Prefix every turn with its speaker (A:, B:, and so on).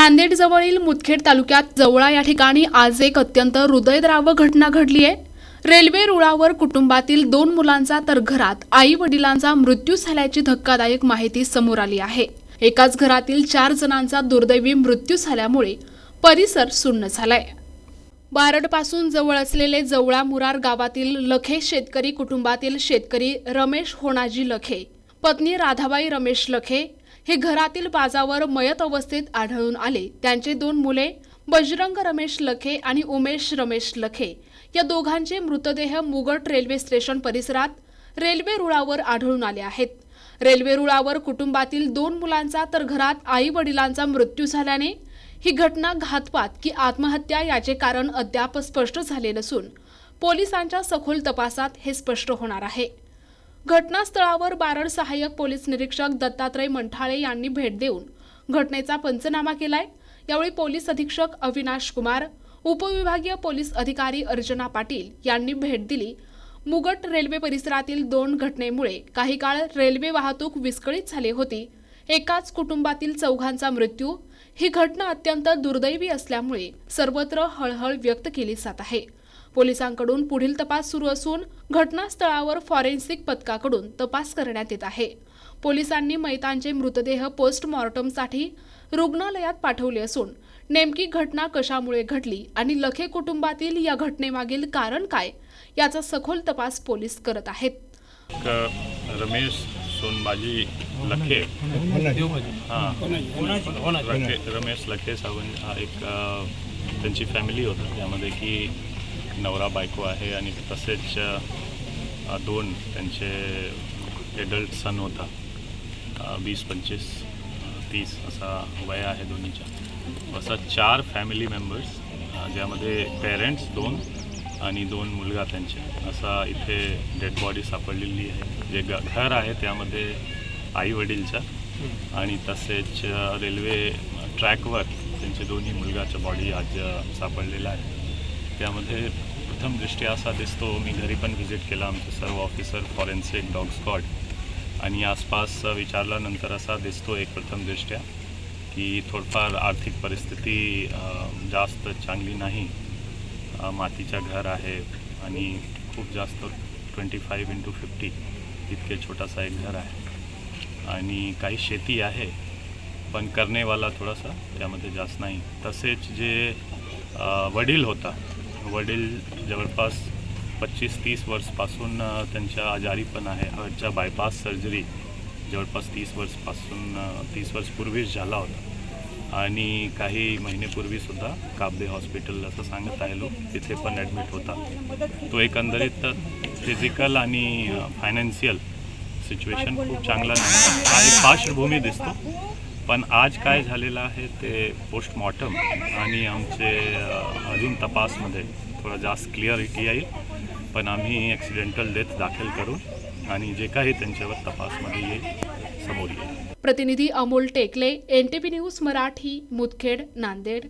A: नांदेड जवळील मुदखेड तालुक्यात जवळा या ठिकाणी आज एक अत्यंत हृदयद्रावक घटना घडली आहे। रेल्वे रुळावर कुटुंबातील 2 मुलांचा तर घरात आई वडिलांचा मृत्यू झाल्याची धक्कादायक माहिती समोर आली आहे। एकाच घरातील 4 जणांचा दुर्दैवी मृत्यू झाल्यामुळे परिसर सुन्न झालाय। बारडपासून जवळ असलेले जवळा मुरार गावातील लखे शेतकरी कुटुंबातील शेतकरी रमेश होणाजी लखे, पत्नी राधाबाई रमेश लखे हे घरातील बाजावर मयत अवस्थेत आढळून आले। त्यांचे 2 मुले बजरंग रमेश लखे आणि उमेश रमेश लखे या दोघांचे मृतदेह मुगट रेल्वे स्टेशन परिसरात रेल्वे रुळावर आढळून आले आहेत। रेल्वे रुळावर कुटुंबातील 2 मुलांचा तर घरात आई वडिलांचा मृत्यू झाल्याने ही घटना घातपात की आत्महत्या याचे कारण अद्याप स्पष्ट झाले नसून पोलिसांच्या सखोल तपासात हे स्पष्ट होणार आहे। घटनास्थळावर बारड सहाय्यक पोलीस निरीक्षक दत्तात्रय मंठाळे यांनी भेट देऊन घटनेचा पंचनामा केलाय। यावेळी पोलीस अधीक्षक अविनाश कुमार, उपविभागीय पोलीस अधिकारी अर्चना पाटील यांनी भेट दिली। मुगट रेल्वे परिसरातील 2 घटनेमुळे काही काळ रेल्वे वाहतूक विस्कळीत झाली होती। एकाच कुटुंबातील 4घांचा मृत्यू ही घटना अत्यंत दुर्दैवी असल्यामुळे सर्वत्र हळहळ व्यक्त केली जात आहे। पोलिसांकडून पुढील तपास सुरू असून घटनास्थळावर फॉरेन्सिक पथकाकडून तपास करण्यात येत आहे। पोलिसांनी मयतांचे मृतदेह पोस्टमॉर्टमसाठी रुग्णालयात पाठवले असून नेमकी घटना कशामुळे घडली आणि लखे कुटुंबातील या घटनेमागील कारण काय याचा सखोल तपास पोलीस करत आहेत।
B: रमेश सोनबाजी लखे रमेश लखे सावंत हा एक त्यांची फॅमिली होती, त्यामध्ये की नवरा बायको आहे आणि तसेच 2 त्यांचे एडल्ट सन होता। 20, 25, 30 असा वय आहे दोन्हीच्या। असा 4 फॅमिली मेंबर्स, ज्यामध्ये पेरेंट्स 2 आणि 2 मुलगा त्यांचे, असा इथे डेड बॉडी सापडलेली आहे। जे घर आहे त्यामध्ये आई वडीलचा आणि तसेच रेल्वे ट्रॅकवर त्यांचे दोन्ही मुलगाच्या बॉडी आज सापडलेला आहे। त्यामध्ये प्रथमदृष्ट्या असा दिसतो, मी घरी पण व्हिजिट केला, आमचे सर्व ऑफिसर फॉरेन्सिक डॉग स्क्वॉड आणि आसपास विचारल्यानंतर असा दिसतो एक प्रथमदृष्ट्या की थोडंफार आर्थिक परिस्थिती जास्त चांगली नाही। मातीचं घर आहे आणि खूप जास्त 25x50 इतके छोटासा एक घर आहे आणि काही शेती आहे, पण करणेवाला थोडासा त्यामध्ये जास्त नाही। तसेच जे वडील होता, वडील जवळपास 25-30 वर्षपासून त्यांच्या आजारी पण आहे। हार्टच्या बायपास सर्जरी जवळपास 30 वर्ष पूर्वीच झाला होता आणि काही महिनेपूर्वीसुद्धा काबदे हॉस्पिटल असं सांगत आहे लोक, तिथे पण ॲडमिट होता। तो एकंदरीत फिजिकल आणि फायनान्शियल सिच्युएशन खूप चांगला नाही, हा एक पार्श्वभूमी दिसतो। पण आज काय झालेलं आहे ते पोस्टमॉर्टम आणि आमचे अजून तपासमध्ये थोडा जास्त क्लिअरिटी येईल, पण आम्ही ॲक्सिडेंटल डेथ दाखल करू आणि जे काही त्यांच्यावर तपासमध्ये येईल समोर येईल।
A: प्रतिनिधी अमोल टेकले, NTV न्यूज मराठी, मुदखेड, नांदेड।